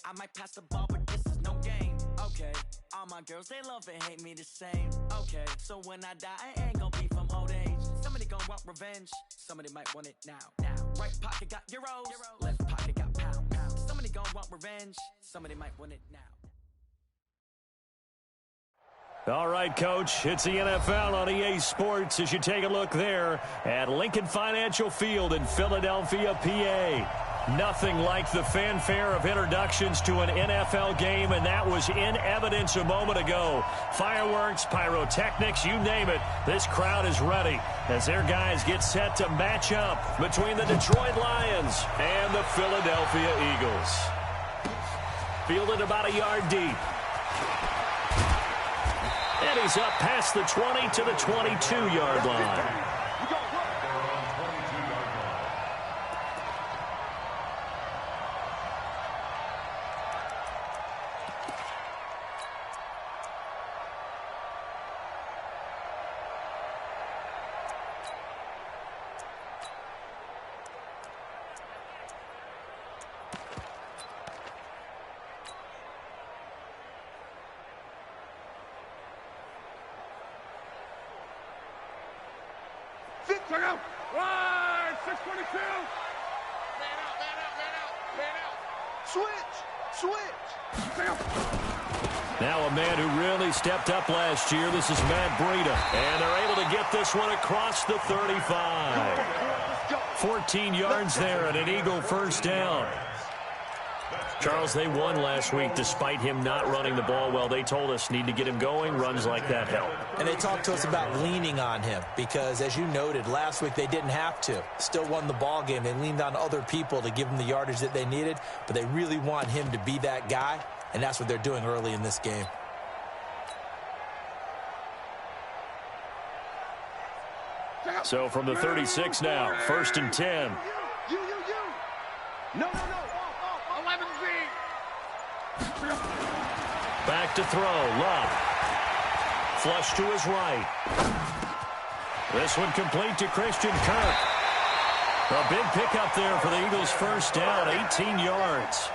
I might pass the ball, but this is no game. Okay, all my girls, they love and hate me the same. Okay, so when I die, I ain't gonna be from old age. Somebody gonna want revenge, somebody might want it now. Right pocket got euros, left pocket got pounds. Somebody gonna want revenge, somebody might want it now. All right, Coach, it's the NFL on EA Sports as you take a look there at Lincoln Financial Field in Philadelphia, PA. Nothing like the fanfare of introductions to an NFL game, and that was in evidence a moment ago. Fireworks, pyrotechnics, you name it. This crowd is ready as their guys get set to match up between the Detroit Lions and the Philadelphia Eagles. Fielded about a yard deep. And he's up past the 20 to the 22-yard line. Check out! Right! 622! Man out! Switch! Check out! Now a man who really stepped up last year. This is Matt Breida. And they're able to get this one across the 35. 14 yards there and an Eagle first down. Charles, they won last week despite him not running the ball well. They told us need to get him going. Runs like that help. And they talked to us about leaning on him because, as you noted, last week they didn't have to. Still won the ball game. They leaned on other people to give them the yardage that they needed, but they really want him to be that guy, and that's what they're doing early in this game. So from the 36 now, 1st and 10. No. 11Z. Back to throw. Love. Flush to his right. This one complete to Christian Kirk. A big pickup there for the Eagles' first down, 18 yards.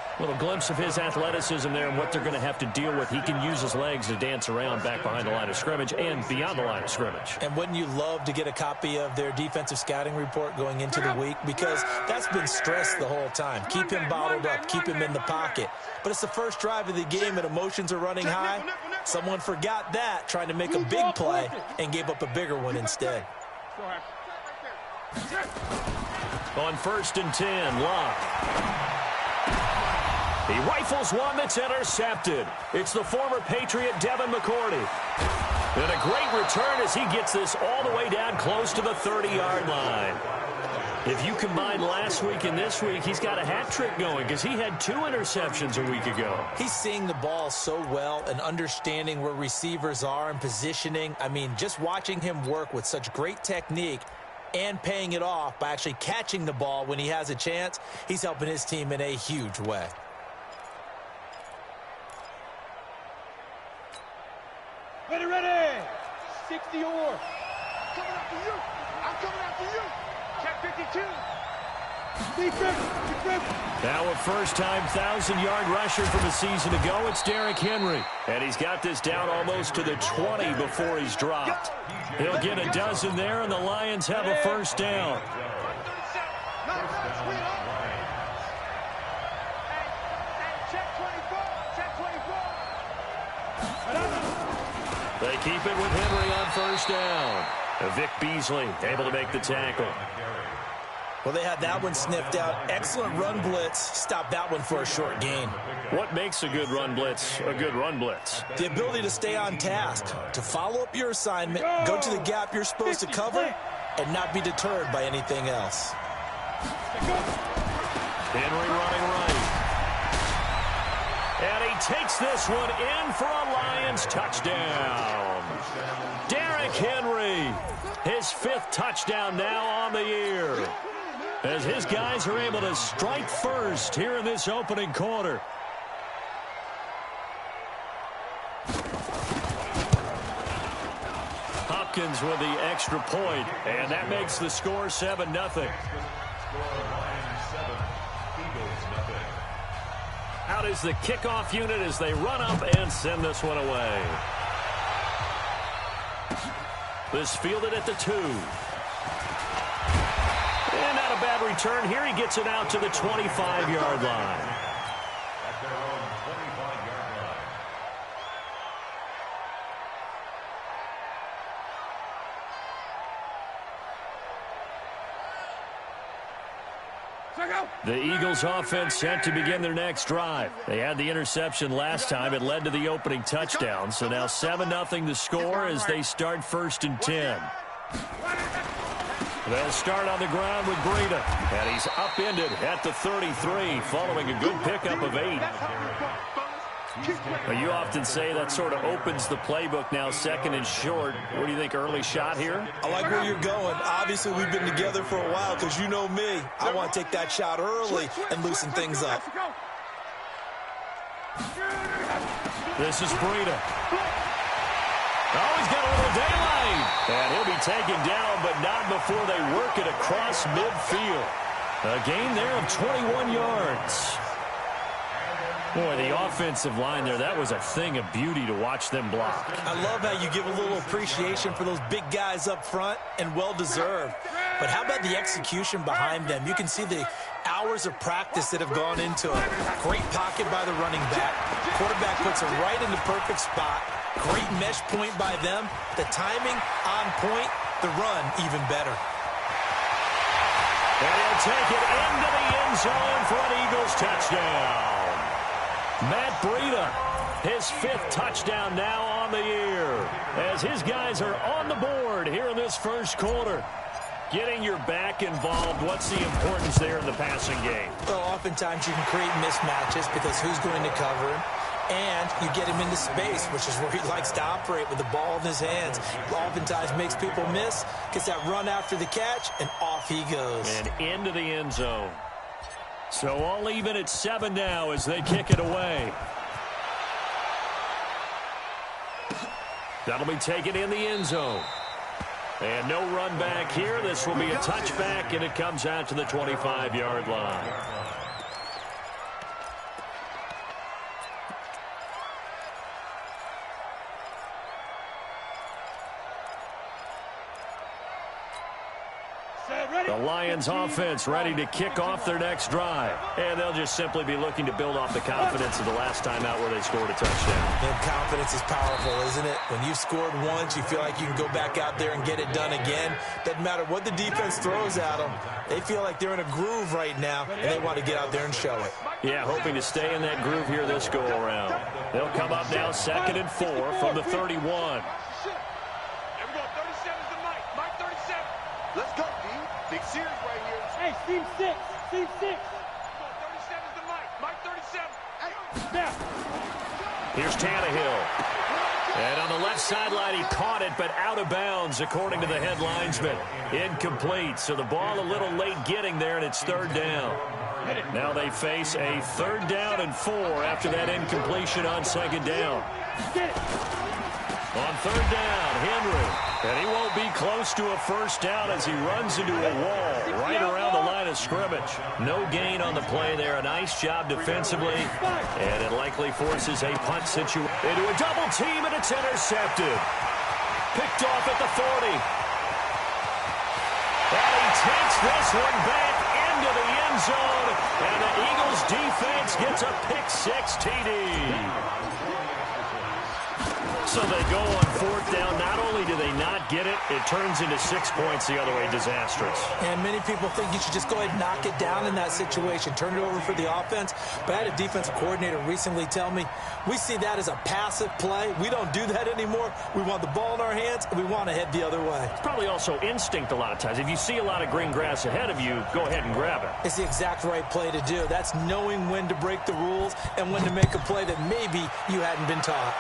A little glimpse of his athleticism there and what they're going to have to deal with. He can use his legs to dance around back behind the line of scrimmage and beyond the line of scrimmage. And wouldn't you love to get a copy of their defensive scouting report going into the week? Because that's been stressed the whole time. Keep him bottled up. Keep him in the pocket. But it's the first drive of the game and emotions are running high. Someone forgot that, trying to make a big play, and gave up a bigger one instead. On 1st and 10, Locke. He rifles one that's intercepted. It's the former Patriot Devin McCourty. And a great return as he gets this all the way down close to the 30-yard line. If you combine last week and this week, he's got a hat trick going because he had 2 interceptions a week ago. He's seeing the ball so well and understanding where receivers are and positioning. I mean, just watching him work with such great technique and paying it off by actually catching the ball when he has a chance, he's helping his team in a huge way. Ready! 60 or. Coming after you. I'm coming after you. Check 52. Defense. Now a first-time 1,000-yard rusher from a season ago. It's Derrick Henry. And he's got this down almost to the 20 before he's dropped. He'll get a dozen there, and the Lions have a first down. They keep it with Henry on first down. Vic Beasley able to make the tackle. Well, they had that one sniffed out. Excellent run blitz. Stop that one for a short gain. What makes a good run blitz a good run blitz? The ability to stay on task, to follow up your assignment, go to the gap you're supposed to cover, and not be deterred by anything else. Henry running right. And he takes this one in for a Lions touchdown. Derrick Henry, his 5th touchdown now on the year, as his guys are able to strike first here in this opening quarter. Hopkins with the extra point, and that makes the score 7-0. Out is the kickoff unit as they run up and send this one away. This fielded at the 2. And not a bad return here. He gets it out to the 25-yard line. The Eagles offense set to begin their next drive. They had the interception last time. It led to the opening touchdown. So now 7-0 the score as they start 1st and 10. They'll start on the ground with Breida. And he's upended at the 33 following a good pickup of 8. Well, you often say that sort of opens the playbook now, 2nd and short. What do you think, early shot here? I like where you're going. Obviously, we've been together for a while because you know me. I want to take that shot early and loosen things up. This is Breida. Oh, he's got a little daylight. And he'll be taken down, but not before they work it across midfield. A gain there of 21 yards. Boy, the offensive line there, that was a thing of beauty to watch them block. I love how you give a little appreciation for those big guys up front, and well-deserved. But how about the execution behind them? You can see the hours of practice that have gone into it. Great pocket by the running back. Quarterback puts it right in the perfect spot. Great mesh point by them. The timing on point. The run even better. And he'll take it into the end zone for an Eagles touchdown. Matt Breida, his 5th touchdown now on the year, as his guys are on the board here in this first quarter. Getting your back involved, what's the importance there in the passing game? Well, oftentimes you can create mismatches because who's going to cover him? And you get him into space, which is where he likes to operate with the ball in his hands. Oftentimes makes people miss, gets that run after the catch, and off he goes. And into the end zone. So all even at 7 now as they kick it away. That'll be taken in the end zone. And no run back here. This will be a touchback, and it comes out to the 25-yard line. The Lions offense ready to kick off their next drive. And they'll just simply be looking to build off the confidence of the last time out where they scored a touchdown. And confidence is powerful, isn't it? When you've scored once, you feel like you can go back out there and get it done again. Doesn't matter what the defense throws at them. They feel like they're in a groove right now, and they want to get out there and show it. Yeah, hoping to stay in that groove here this go-around. They'll come up now 2nd and 4 from the 31. Let's go, D. Big series right here. Hey, Team 6. Team 6. 37's the mic. Mike 37. Hey. Now. Here's Tannehill. And on the left sideline, he caught it, but out of bounds, according to the head linesman. Incomplete. So the ball a little late getting there, and it's 3rd down. Now they face a 3rd down and 4 after that incompletion on 2nd down. Get it. On 3rd down, Henry. And he won't be close to a 1st down as he runs into a wall right around the line of scrimmage. No gain on the play there. A nice job defensively. And it likely forces a punt situation into a double team, and it's intercepted. Picked off at the 40. And he takes this one back into the end zone. And the Eagles defense gets a pick-6 TD. So they go on 4th down. Not only do they not get it, it turns into 6 points the other way. Disastrous. And many people think you should just go ahead and knock it down in that situation. Turn it over for the offense. But I had a defensive coordinator recently tell me, we see that as a passive play. We don't do that anymore. We want the ball in our hands, and we want to head the other way. It's probably also instinct a lot of times. If you see a lot of green grass ahead of you, go ahead and grab it. It's the exact right play to do. That's knowing when to break the rules and when to make a play that maybe you hadn't been taught.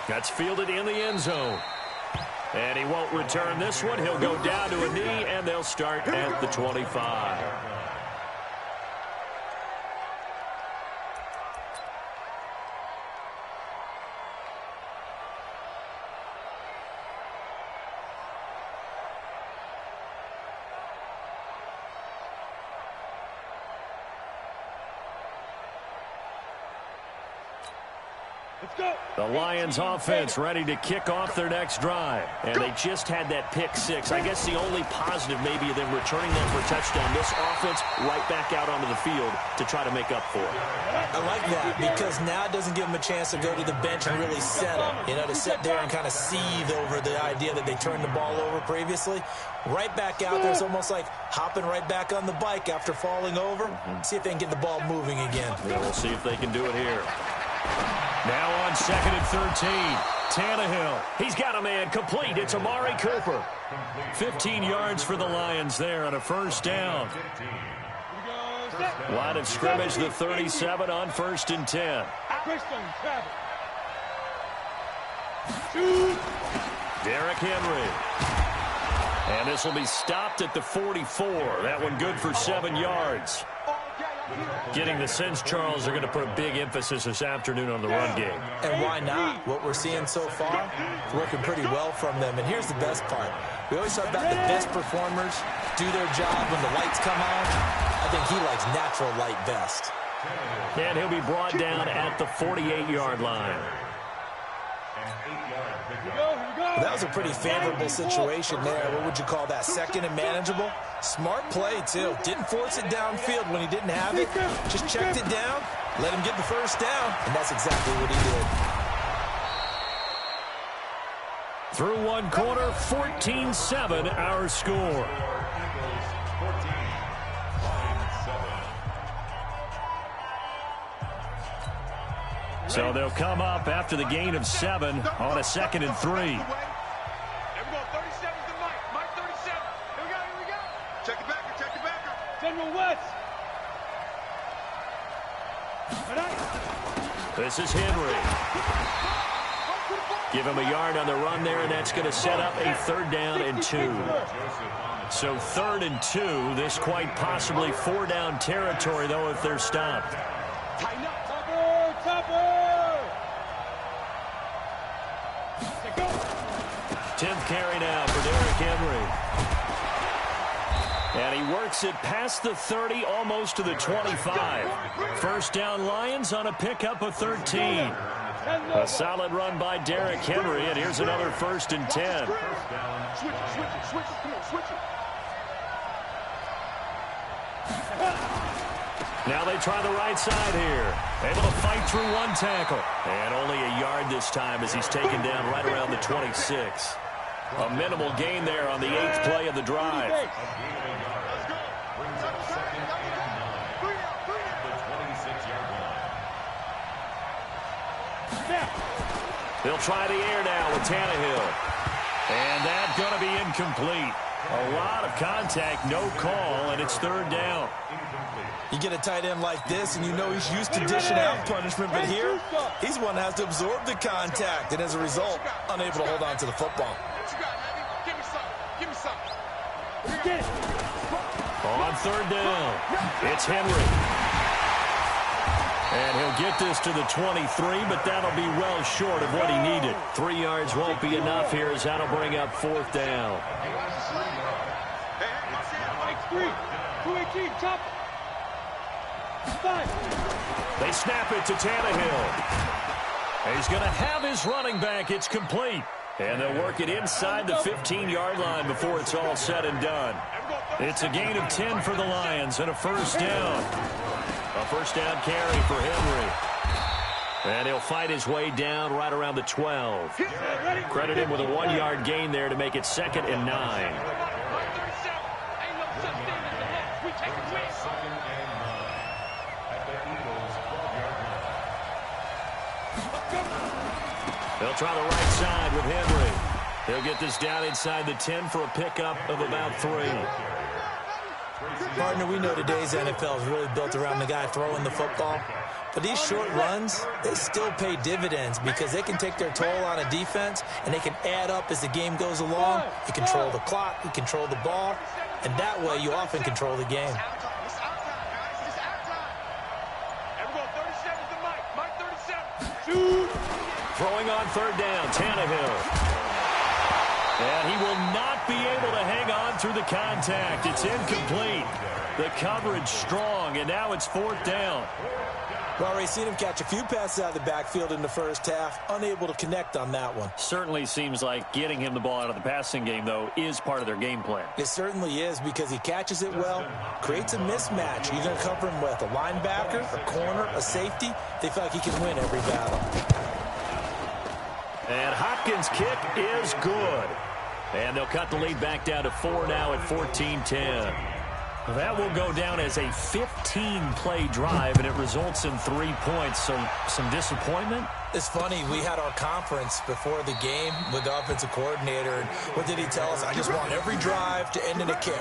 That's fielded in the end zone. And he won't return this one. He'll go down to a knee, and they'll start at the 25. The Lions offense ready to kick off their next drive. And they just had that pick six. I guess the only positive maybe of them returning that for a touchdown. This offense right back out onto the field to try to make up for it. I like that because now it doesn't give them a chance to go to the bench and really settle. You know, to sit there and kind of seethe over the idea that they turned the ball over previously. Right back out there. It's almost like hopping right back on the bike after falling over. See if they can get the ball moving again. Yeah, we'll see if they can do it here. Now on 2nd and 13. Tannehill. He's got a man complete. It's Amari Cooper. 15 yards for the Lions there on a first down. Line of scrimmage, the 37 on 1st and 10. Derrick Henry. And this will be stopped at the 44. That one good for 7 yards. Getting the sense, Charles, they're going to put a big emphasis this afternoon on the run game. And why not? What we're seeing so far is working pretty well from them. And here's the best part. We always talk about the best performers do their job when the lights come on. I think he likes natural light best. And he'll be brought down at the 48-yard line. Well, that was a pretty favorable situation there. What would you call that? Second and manageable? Smart play, too. Didn't force it downfield when he didn't have it. Just checked it down, let him get the first down, and that's exactly what he did. Through one quarter, 14-7 our score. So they'll come up after the gain of 7 on a 2nd and 3. Here we go, 37's the Mike. Mike 37. Here we go. Check it back, check it back. General West. This is Henry. Give him a yard on the run there, and that's going to set up a 3rd down and 2. So 3rd and 2. This quite possibly 4-down territory, though, if they're stopped. Tighten up. Topper. 10th carry now for Derrick Henry. And he works it past the 30, almost to the 25. First down Lions on a pickup of 13. A solid run by Derrick Henry, and here's another 1st and 10. Switch it. Come on, switch it. Now they try the right side here. Able to fight through one tackle. And only a yard this time as he's taken down right around the 26. A minimal gain there on the 8th play of the drive. They'll try the air now with Tannehill. And that's going to be incomplete. A lot of contact, no call, and it's 3rd down. You get a tight end like this, and you know he's used to dishing out punishment, but here, he's one that has to absorb the contact, and as a result, unable to hold on to the football. What you got, baby? Give me something. On 3rd down, it's Henry. And he'll get this to the 23, but that'll be well short of what he needed. 3 yards won't be enough here as that'll bring up 4th down. X3. 218. Chop. 5. They snap it to Tannehill. He's going to have his running back. It's complete. And they'll work it inside the 15-yard line before it's all said and done. It's a gain of 10 for the Lions and a 1st down. A 1st down carry for Henry. And he'll fight his way down right around the 12. Credit him with a 1-yard gain there to make it 2nd and 9. They'll try the right side with Henry. He'll get this down inside the 10 for a pickup of about 3. Partner, we know today's NFL is really built around the guy throwing the football. But these short runs, they still pay dividends because they can take their toll on a defense, and they can add up as the game goes along. You control the clock, you control the ball, and that way you often control the game. Throwing on 3rd down, Tannehill. And he will not be able to hang on through the contact. It's incomplete. The coverage strong, and now it's 4th down. We've already seen him catch a few passes out of the backfield in the first half, unable to connect on that one. Certainly seems like getting him the ball out of the passing game, though, is part of their game plan. It certainly is, because he catches it well, creates a mismatch. You're going to cover him with a linebacker, a corner, a safety. They feel like he can win every battle. And Hopkins' kick is good. And they'll cut the lead back down to 4 now at 14-10. That will go down as a 15-play drive, and it results in 3 points. So some disappointment? It's funny, we had our conference before the game with the offensive coordinator, and what did he tell us? I just want every drive to end in a kick,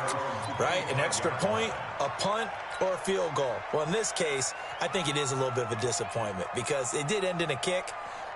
right? An extra point, a punt, or a field goal. Well, in this case, I think it is a little bit of a disappointment because it did end in a kick,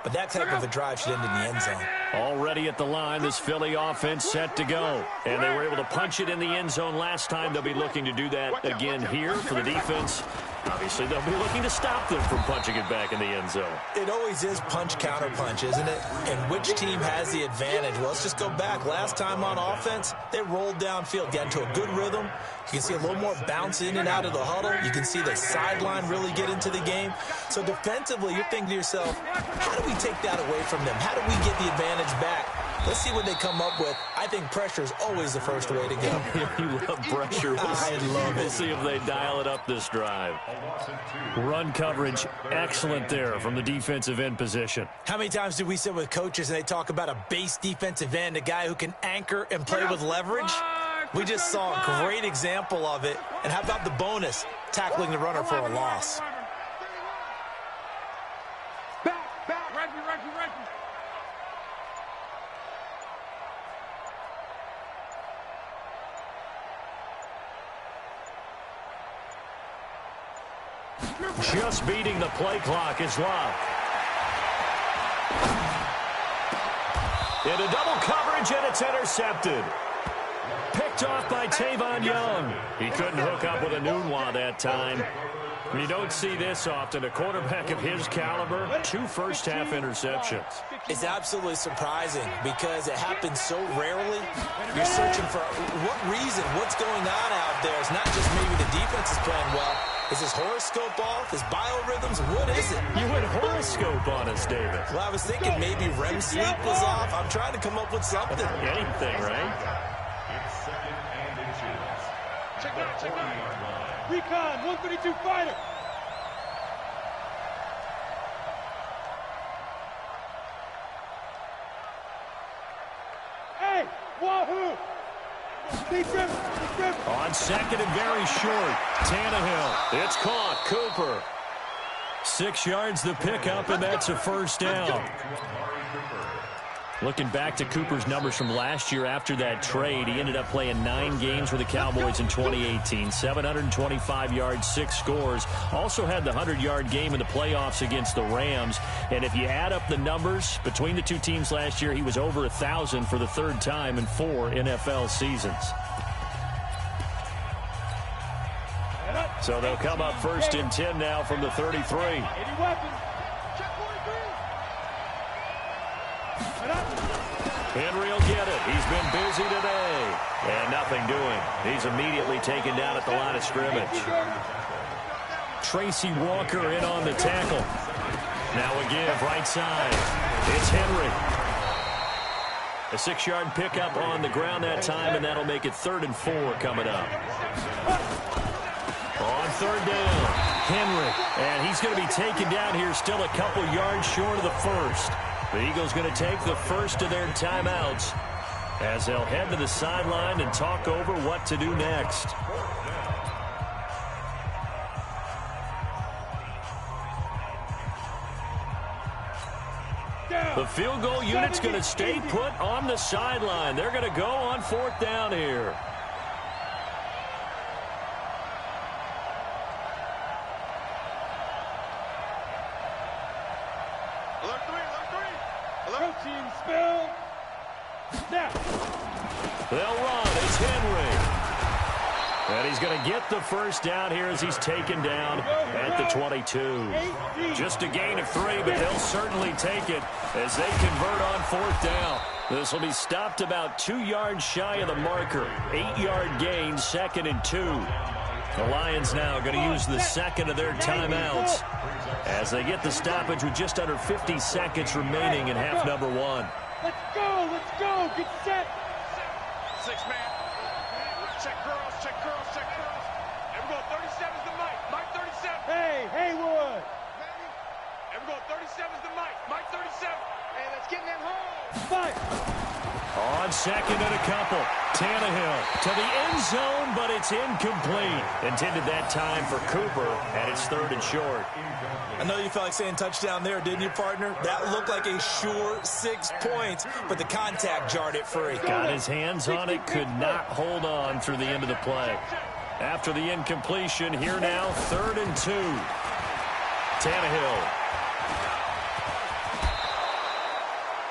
but that type of a drive should end in the end zone. Already at the line, this Philly offense set to go. And they were able to punch it in the end zone last time. They'll be looking to do that again here for the defense. Obviously, they'll be looking to stop them from punching it back in the end zone. It always is punch-counter-punch, isn't it? And which team has the advantage? Well, let's just go back. Last time on offense, they rolled downfield, got into a good rhythm. You can see a little more bounce in and out of the huddle. You can see the sideline really get into the game. So defensively, you're thinking to yourself, how do we take that away from them? How do we get the advantage back? Let's see what they come up with. I think pressure is always the first way to go. You love pressure. I love it. We'll see if they dial it up this drive. Run coverage, excellent there from the defensive end position. How many times do we sit with coaches and they talk about a base defensive end, a guy who can anchor and play with leverage? We just saw a great example of it. And how about the bonus, tackling the runner for a loss? Back, Reggie. Just beating the play clock is Love. Into double coverage, and it's intercepted. Picked off by Tavon Young. He couldn't hook up with a Nunwa that time. You don't see this often. A quarterback of his caliber, 2 first-half interceptions. It's absolutely surprising because it happens so rarely. You're searching for what reason, what's going on out there. It's not just maybe the defense is playing well. Is his horoscope off? His biorhythms? What is it? You went horoscope on us, David. Well, I was thinking maybe REM sleep was off. I'm trying to come up with something. Anything, right? Check out. Recon, 132 fighter. Hey, wahoo! Big grip. On second and very short, Tannehill. It's caught. Cooper. 6 yards the pickup, and that's a first down. Looking back to Cooper's numbers from last year after that trade, he ended up playing 9 games with the Cowboys in 2018. 725 yards, 6 scores. Also had the 100-yard game in the playoffs against the Rams. And if you add up the numbers between the two teams last year, he was over 1,000 for the 3rd time in 4 NFL seasons. So they'll come up 1st and 10 now from the 33. 80 weapons. Check 43. Henry will get it. He's been busy today. And nothing doing. He's immediately taken down at the line of scrimmage. Tracy Walker in on the tackle. Now a give right side. It's Henry. A 6-yard pickup on the ground that time, and that'll make it 3rd and 4 coming up. On 3rd down, Henry. And he's going to be taken down here still a couple yards short of the first. The Eagles going to take the first of their timeouts as they'll head to the sideline and talk over what to do next. The field goal unit's going to stay put on the sideline. They're going to go on 4th down here. They'll run. It's Henry. And he's going to get the first down here as he's taken down at the 22. Just a gain of 3, but they'll certainly take it as they convert on 4th down. This will be stopped about 2 yards shy of the marker. 8-yard gain, 2nd and 2. The Lions now going to use the second of their timeouts as they get the stoppage with just under 50 seconds remaining in half number one. Let's go, get set. 6-man. Check girls, check girls, check girls. Everyone, 37's the Mike. Mike 37. Hey, Haywood. Everyone, 37's the Mike. Mike 37. Hey, let's get in that hole. Fight. On second and a couple. Tannehill to the end zone, but it's incomplete. Intended that time for Cooper, and it's third and short. I know you felt like saying touchdown there, didn't you, partner? That looked like a sure 6 points, but the contact jarred it free. Got his hands on it, could not hold on through the end of the play. After the incompletion, here now, 3rd and 2.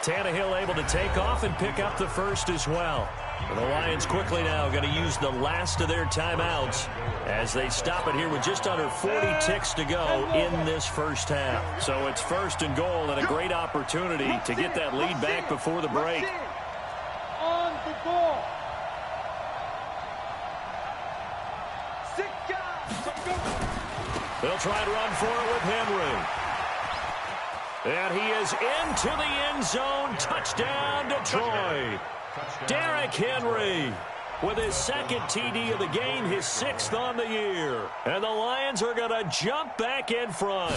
Tannehill able to take off and pick up the first as well. The Lions quickly now going to use the last of their timeouts as they stop it here with just under 40 ticks to go in this first half. So it's 1st and goal and a great opportunity to get that lead back before the break. On the ball. 6 guys. They'll try to run for it with Henry. And he is into the end zone. Touchdown, Detroit. Derrick Henry with his 2nd TD of the game, his 6th on the year. And the Lions are going to jump back in front.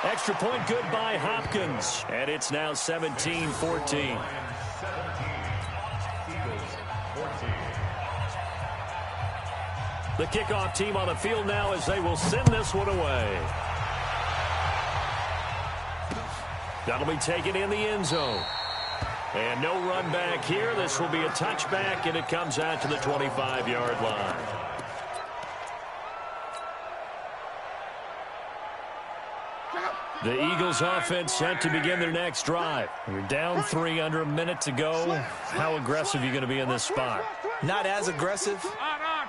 Extra point good by Hopkins. And it's now 17-14. The kickoff team on the field now as they will send this one away. That'll be taken in the end zone. And no run back here. This will be a touchback, and it comes out to the 25-yard line. The Eagles offense set to begin their next drive. You're down 3 under a minute to go. How aggressive are you going to be in this spot? Not as aggressive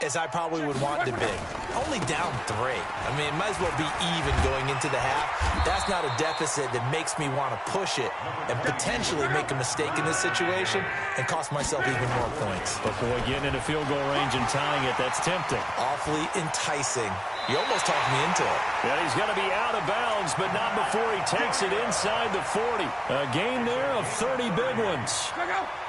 as I probably would want to be. Only down 3. I mean, it might as well be even going into the half. That's not a deficit that makes me want to push it and potentially make a mistake in this situation and cost myself even more points. But boy, getting into field goal range and tying it, that's tempting. Awfully enticing. You almost talked me into it. Yeah, he's going to be out of bounds, but not before he takes it inside the 40. A game there of 30 big ones.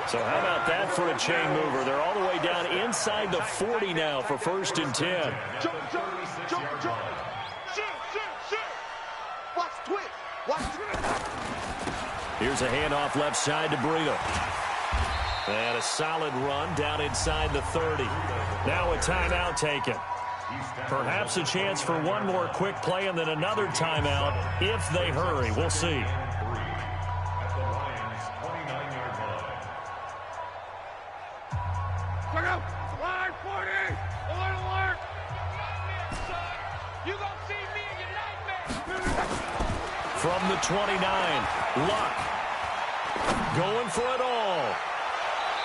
So how about that for a chain mover? They're all the way down inside the 40 now for 1st and 10. Jump. Shoot. Watch twist. Here's a handoff left side to Breida. And a solid run down inside the 30. Now a timeout taken. Perhaps a chance for one more quick play and then another timeout if they hurry. We'll see. Line 40. Alert. You gonna see me in your nightmare. From the 29, Luck going for it all.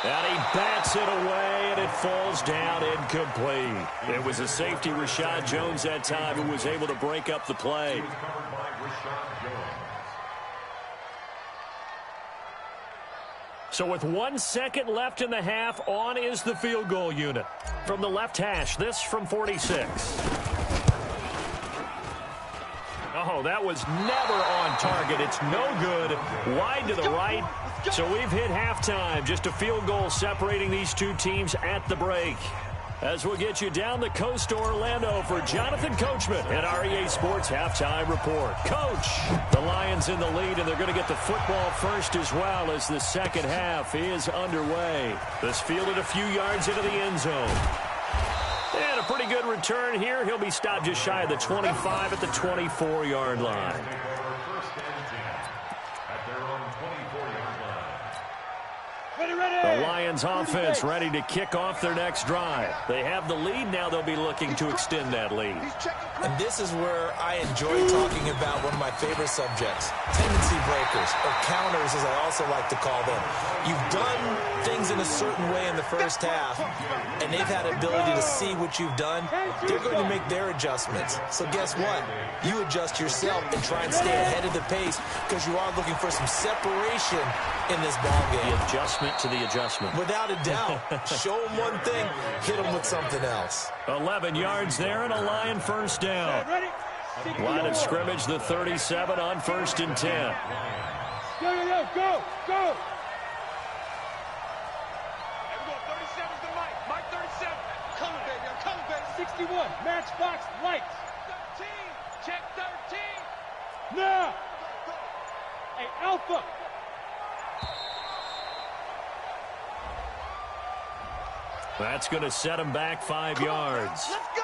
And he bats it away, and it falls down incomplete. It was a safety, Rashad Jones, that time, who was able to break up the play. So with 1 second left in the half, on is the field goal unit. From the left hash, this from 46. Oh, that was never on target. It's no good. Wide to the right. So we've hit halftime. Just a field goal separating these two teams at the break. As we'll get you down the coast to Orlando for Jonathan Coachman and our EA Sports Halftime Report. Coach, the Lions in the lead, and they're going to get the football first as well as the second half is underway. This fielded a few yards into the end zone. And a pretty good return here. He'll be stopped just shy of the 25 at the 24-yard line. The Lions offense ready to kick off their next drive. They have the lead now. They'll be looking to extend that lead. And this is where I enjoy talking about one of my favorite subjects, tendency breakers, or counters as I also like to call them. You've done things in a certain way in the first half, and they've had the ability to see what you've done. They're going to make their adjustments. So guess what? You adjust yourself and try and stay ahead of the pace because you are looking for some separation in this ballgame. The adjustment to the adjustment. adjustment. Without a doubt. Show them one thing, hit them with something else. 11 yards there and a Lion first down. Line of scrimmage, the 37 on 1st and 10. Go. Everyone, 37's the Mike. Mike 37. Coming, baby. I'm coming, baby. 61, matchbox lights. 13. Check 13. Now. Hey, Alpha. That's going to set him back 5 yards. Let's go.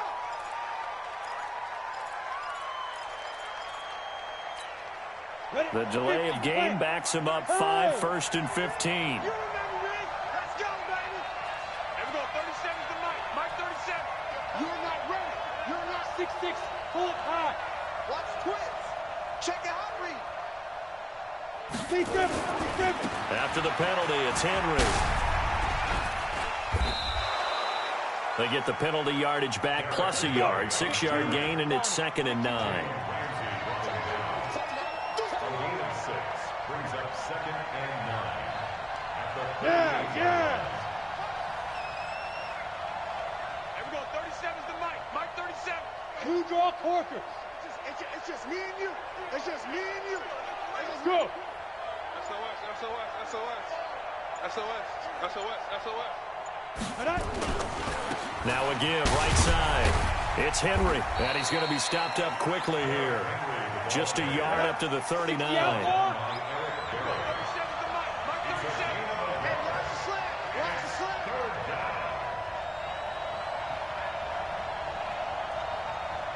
Ready? The delay of game backs him up 5, 1st and 15. You remember, Rick? Let's go, baby. Everyone, 37's the Mike. Mike 37. You're not ready. You're not 6'6". Pull it high. Watch twins. Check it out, Reed. Be different. After the penalty, it's Henry. They get the penalty yardage back plus a yard. 6-yard gain, and it's 2nd and 9. Brings up 2nd and 9. Yeah. Everyone, 37's the Mike. Mike 37. Two draw Corkers. It's just me and you. It's just me and you. Go. SOS. Now a give, right side. It's Henry, and he's going to be stopped up quickly here. Just a yard up to the 39.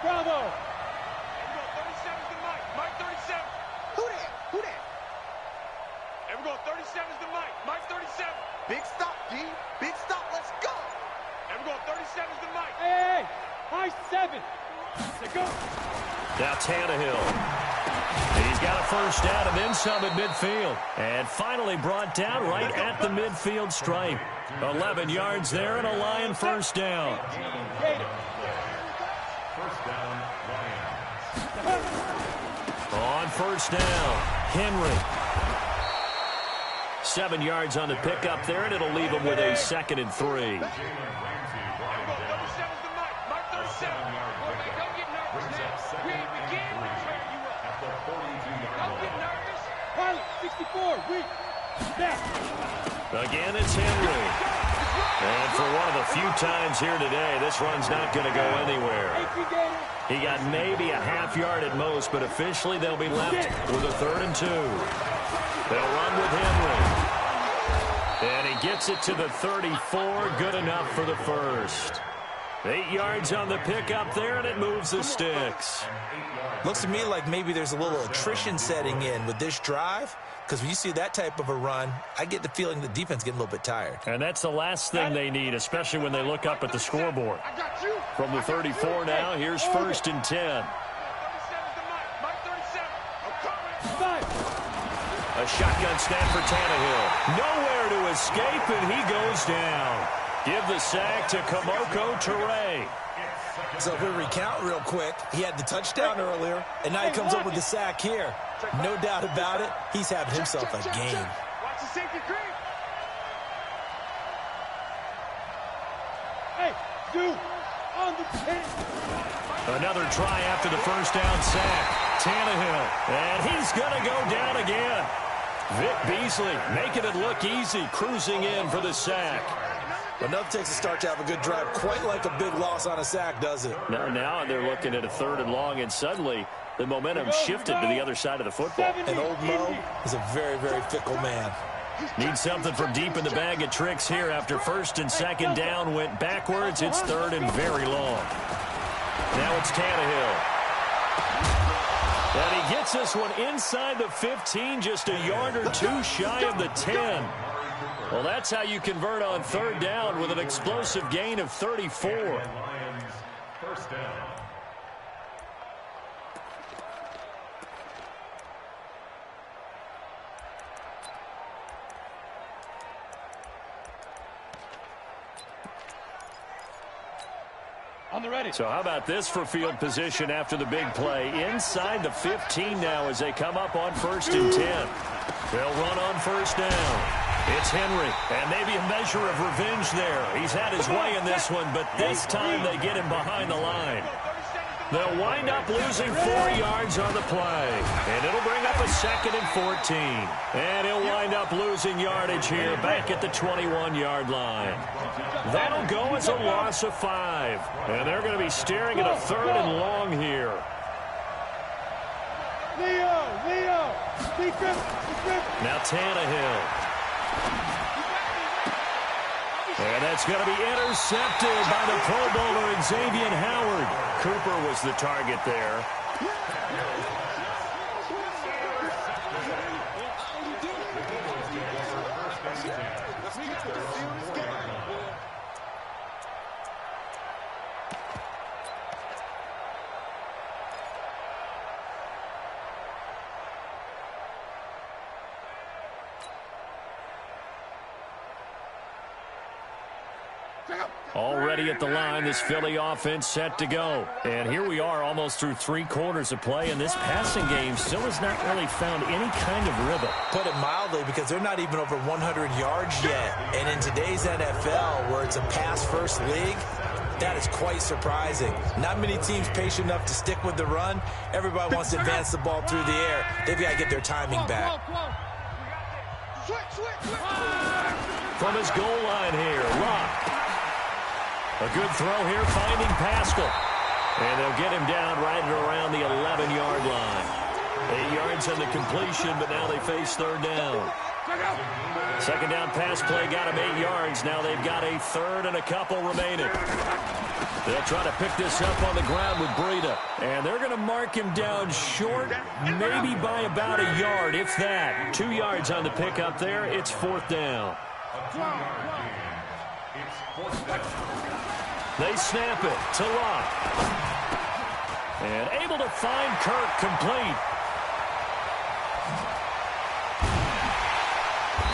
Bravo. 37's the Mike. Mike 37. Who that? Everyone, 37's the Mike. Mike 37. Big stop, D. Big stop. Let's go. Everyone, 37's the Mike. Hey. High 7. Let's go. Now Tannehill. He's got a first down and then some at midfield. And finally brought down right at the midfield stripe. 11 yards there and a Lion first down. First down, Lions. On first down, Henry. 7 yards on the pickup there, and it'll leave him with a 2nd and 3. Everyone, 37's the Mike. Mike 37. Don't get nervous now. We ain't beginning to tear you up. Don't get nervous. Pilot 64. Weak. Snap. Again, it's Henry. And for one of the few times here today, this run's not going to go anywhere. He got maybe a half yard at most, but officially they'll be left with a 3rd and 2. They'll run with Henry. And he gets it to the 34. Good enough for the first. 8 yards on the pickup there, and it moves the sticks. Looks to me like maybe there's a little attrition setting in with this drive, because when you see that type of a run, I get the feeling the defense getting a little bit tired. And that's the last thing they need, especially when they look up at the scoreboard. From the 34 now, here's 1st and 10. A shotgun snap for Tannehill. Nowhere to escape, and he goes down. Give the sack to Kamoko Toure. So if we recount real quick, he had the touchdown earlier, and now he comes up with the sack here. No doubt about it, he's having himself a game. Watch the safety creep. Hey, dude, on the pin. Another try after the first down sack. Tannehill, and he's going to go down again. Vic Beasley making it look easy, cruising in for the sack. Enough takes a start to have a good drive, quite like a big loss on a sack, does it? Now they're looking at a 3rd and long, and suddenly the momentum shifted to the other side of the football. And old Mo is a very, very fickle man. Need something from deep in the bag of tricks here after 1st and 2nd down went backwards. It's 3rd and very long. Now it's Tannehill. And he gets this one inside the 15, just a yard or two shy of the 10. Well, that's how you convert on 3rd down with an explosive gain of 34. Lions, first down. On the ready. So how about this for field position after the big play? Inside the 15 now as they come up on 1st and 10. They'll run on 1st down. It's Henry, and maybe a measure of revenge there. He's had his way in this one, but this time they get him behind the line. They'll wind up losing 4 yards on the play, and it'll bring up a 2nd and 14. And he'll wind up losing yardage here back at the 21-yard line. That'll go as a loss of 5, and they're going to be staring at a 3rd and long here. Now Tannehill. And that's going to be intercepted by the Pro Bowler Xavier Howard. Cooper was the target there. Already at the line, this Philly offense set to go. And here we are almost through 3 quarters of play, and this passing game still has not really found any kind of rhythm. Put it mildly, because they're not even over 100 yards yet. And in today's NFL, where it's a pass-first league, that is quite surprising. Not many teams patient enough to stick with the run. Everybody wants to advance the ball through the air. They've got to get their timing back. From his goal line here, Locke. A good throw here, finding Pascal. And they'll get him down right around the 11-yard line. 8 yards on the completion, but now they face 3rd down. 2nd down pass play got him 8 yards. Now they've got a 3rd and a couple remaining. They'll try to pick this up on the ground with Breida. And they're going to mark him down short, maybe by about a yard, if that. 2 yards on the pickup there. It's 4th down. They snap it to Locke. And able to find Kirk complete.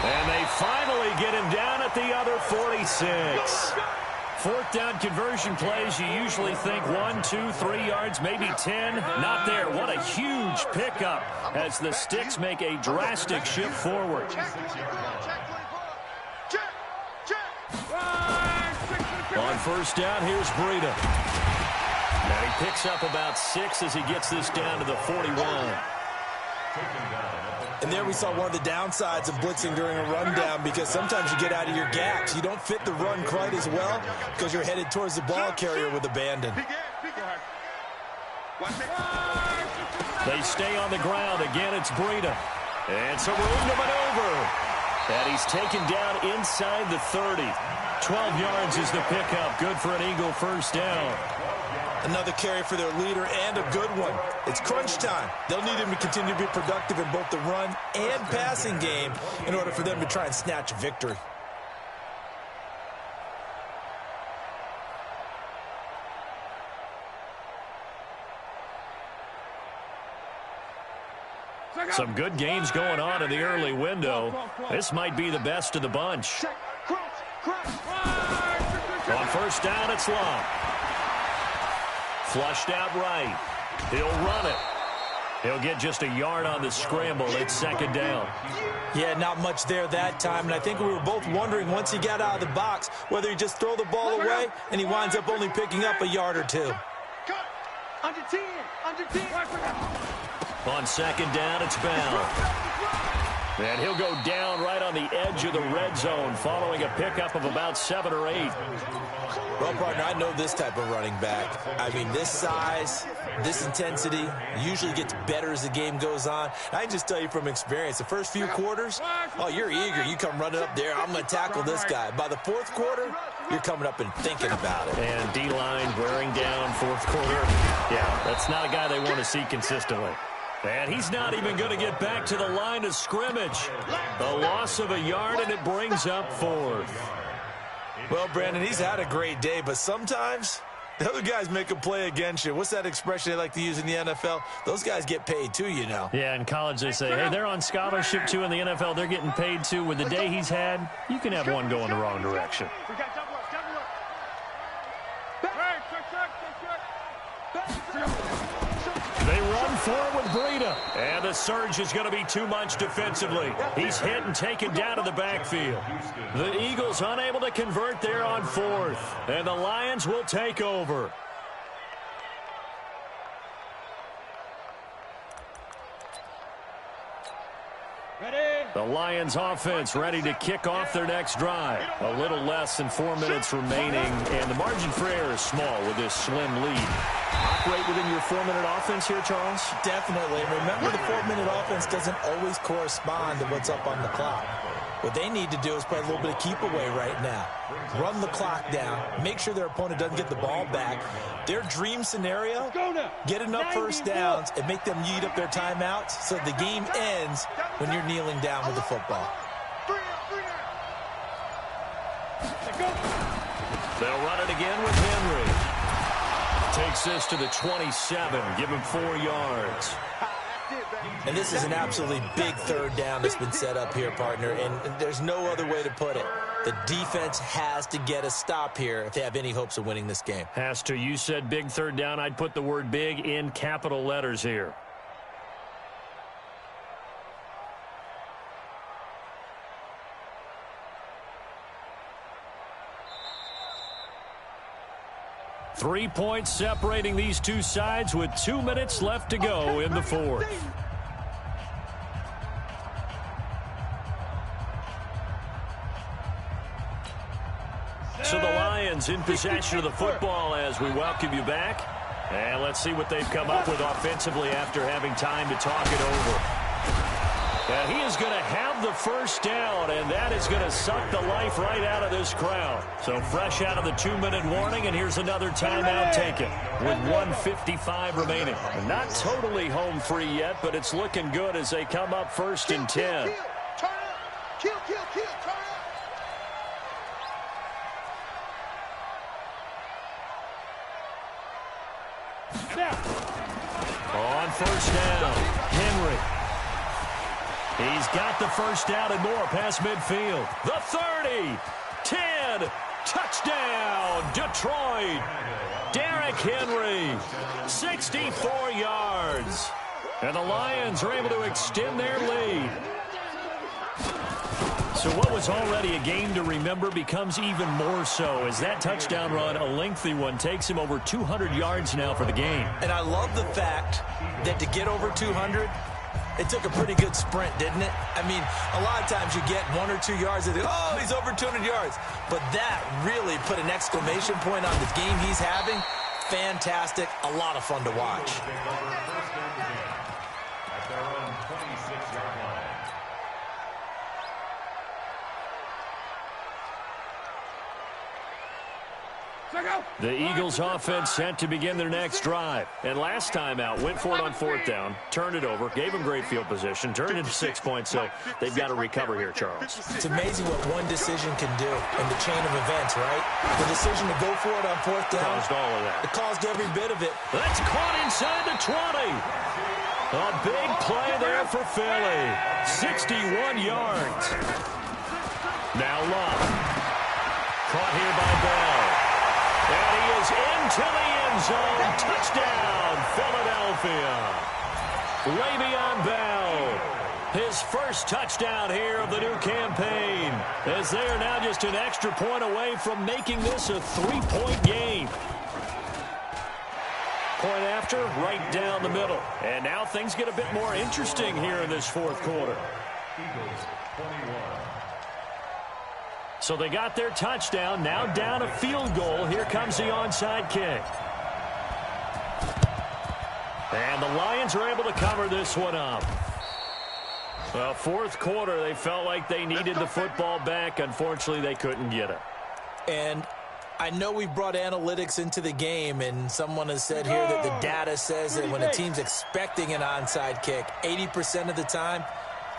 And they finally get him down at the other 46. 4th down conversion plays, you usually think 1, 2, 3 yards, maybe 10. Not there. What a huge pickup as the Sticks make a drastic shift forward. On 1st down, here's Breida. And he picks up about 6 as he gets this down to the 41. And there we saw one of the downsides of blitzing during a rundown, because sometimes you get out of your gaps. You don't fit the run quite as well because you're headed towards the ball carrier with abandon. They stay on the ground. Again, it's Breida. And some room to maneuver. And he's taken down inside the 30. 12 yards is the pickup. Good for an Eagle 1st down. Another carry for their leader, and a good one. It's crunch time. They'll need him to continue to be productive in both the run and passing game in order for them to try and snatch a victory. Some good games going on in the early window. This might be the best of the bunch. On 1st down, it's Locke. Flushed out right. He'll run it. He'll get just a yard on the scramble. It's 2nd down. Yeah, not much there that time. And I think we were both wondering once he got out of the box whether he just throw the ball away and he winds up only picking up a yard or 2. Under 10. On 2nd down, it's Bell. And he'll go down right on the edge of the red zone following a pickup of about 7 or 8. Well, partner, I know this type of running back. I mean, this size, this intensity usually gets better as the game goes on. I can just tell you from experience, the first few quarters, oh, you're eager. You come running up there, I'm going to tackle this guy. By the 4th quarter, you're coming up and thinking about it. And D-line wearing down 4th quarter. Yeah, that's not a guy they want to see consistently. And he's not even going to get back to the line of scrimmage. A loss of a yard, and it brings up 4th. Well, Brandon, he's had a great day, but sometimes the other guys make a play against you. What's that expression they like to use in the NFL? Those guys get paid too, you know. Yeah, in college they say, hey, they're on scholarship too. In the NFL, they're getting paid too. With the day he's had, you can have one go in the wrong direction. They run for it with Breida. And the surge is going to be too much defensively. He's hit and taken down to the backfield. The Eagles unable to convert there on 4th. And the Lions will take over. The Lions offense ready to kick off their next drive. A little less than 4 minutes remaining, and the margin for error is small with this slim lead. Operate within your 4-minute offense here, Charles? Definitely. Remember, the 4-minute offense doesn't always correspond to what's up on the clock. What they need to do is play a little bit of keep away right now. Run the clock down. Make sure their opponent doesn't get the ball back. Their dream scenario, get enough first downs and make them eat up their timeouts so the game ends when you're kneeling down with the football. They'll run it again with Henry. Takes this to the 27. Give him 4 yards. And this is an absolutely big third down that's been set up here, partner, and there's no other way to put it. The defense has to get a stop here if they have any hopes of winning this game. Has to. You said big third down. I'd put the word big in capital letters here. Three points separating these two sides with 2 minutes left to go in the 4th. So the Lions in possession of the football as we welcome you back. And let's see what they've come up with offensively after having time to talk it over. And he is going to have the first down, and that is going to suck the life right out of this crowd. So fresh out of the 2-minute warning, and here's another timeout taken with 1:55 remaining. Not totally home free yet, but it's looking good as they come up 1st and 10. Kill, turn up. On first down, Henry. He's got the first down and more past midfield. The 30, 10, touchdown, Detroit. Derrick Henry, 64 yards. And the Lions are able to extend their lead. So what was already a game to remember becomes even more so as that touchdown run, a lengthy one, takes him over 200 yards now for the game. And I love the fact that to get over 200, it took a pretty good sprint, didn't it? I mean, a lot of times you get 1 or 2 yards and oh, he's over 200 yards. But that really put an exclamation point on the game he's having. Fantastic. A lot of fun to watch. The Eagles offense set to begin their next drive. And last time out, went for it on 4th down, turned it over, gave them great field position, turned it into 6 points, so they've got to recover here, Charles. It's amazing what one decision can do in the chain of events, right? The decision to go for it on 4th down. Caused all of that. It caused every bit of it. That's caught inside the 20. A big play there for Philly. 61 yards. Now Love. Caught here by Bell. And he is into the end zone. Touchdown, Philadelphia. Le'Veon Bell, his first touchdown here of the new campaign, as they are now just an extra point away from making this a 3-point game. Point after, right down the middle. And now things get a bit more interesting here in this 4th quarter. Eagles 21. So they got their touchdown, now down a field goal. Here comes the onside kick. And the Lions are able to cover this one up. Well, 4th quarter, they felt like they needed the football back. Unfortunately, they couldn't get it. And I know we brought analytics into the game, and someone has said here that the data says that when a team's expecting an onside kick, 80% of the time,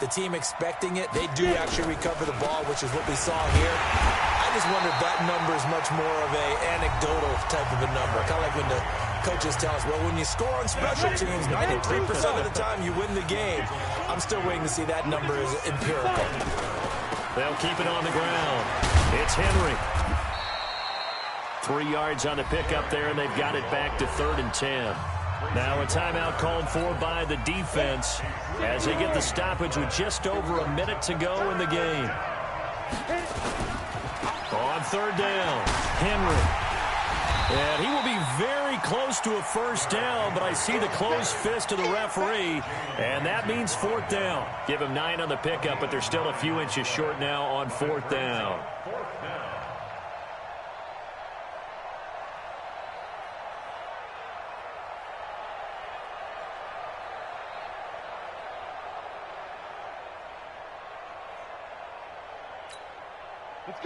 the team expecting it, they do actually recover the ball, which is what we saw here. I just wonder if that number is much more of a anecdotal type of a number. Kind of like when the coaches tell us, well, when you score on special teams, 93% of the time you win the game. I'm still waiting to see that number is empirical. They'll keep it on the ground. It's Henry. 3 yards on the pickup there, and they've got it back to 3rd and 10. Now a timeout called for by the defense as they get the stoppage with just over a minute to go in the game. On 3rd down, Henry. And he will be very close to a first down, but I see the closed fist of the referee, and that means 4th down. Give him 9 on the pickup, but they're still a few inches short now on 4th down.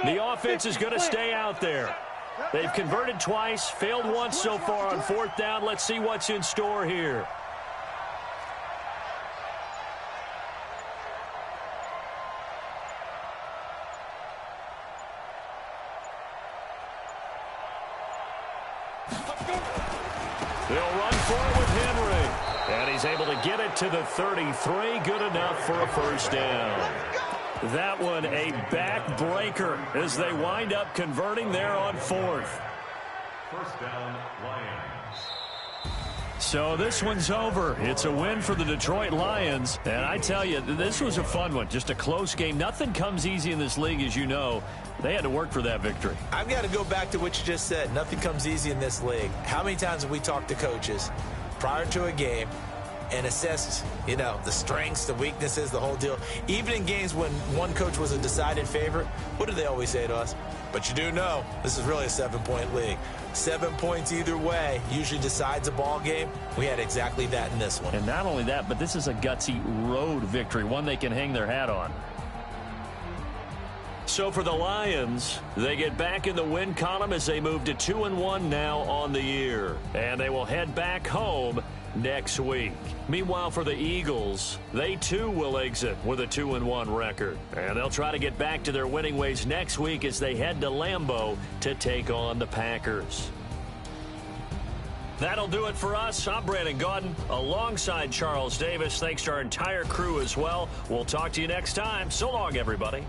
The offense is going to stay out there. They've converted twice, failed once so far on 4th down. Let's see what's in store here. They'll run for it with Henry. And he's able to get it to the 33. Good enough for a first down. That one a backbreaker as they wind up converting there on 4th. First down, Lions. So this one's over. It's a win for the Detroit Lions. And I tell you, this was a fun one. Just a close game. Nothing comes easy in this league, as you know. They had to work for that victory. I've got to go back to what you just said. Nothing comes easy in this league. How many times have we talked to coaches prior to a game and assessed, the strengths, the weaknesses, the whole deal? Even in games when one coach was a decided favorite, what do they always say to us? But you do know this is really a 7-point league. 7 points either way usually decides a ball game. We had exactly that in this one. And not only that, but this is a gutsy road victory, one they can hang their hat on. So for the Lions, they get back in the win column as they move to 2-1 now on the year. And they will head back home next week. Meanwhile, for the Eagles, they too will exit with a 2-1 record. And they'll try to get back to their winning ways next week as they head to Lambeau to take on the Packers. That'll do it for us. I'm Brandon Gaudin alongside Charles Davis. Thanks to our entire crew as well. We'll talk to you next time. So long, everybody.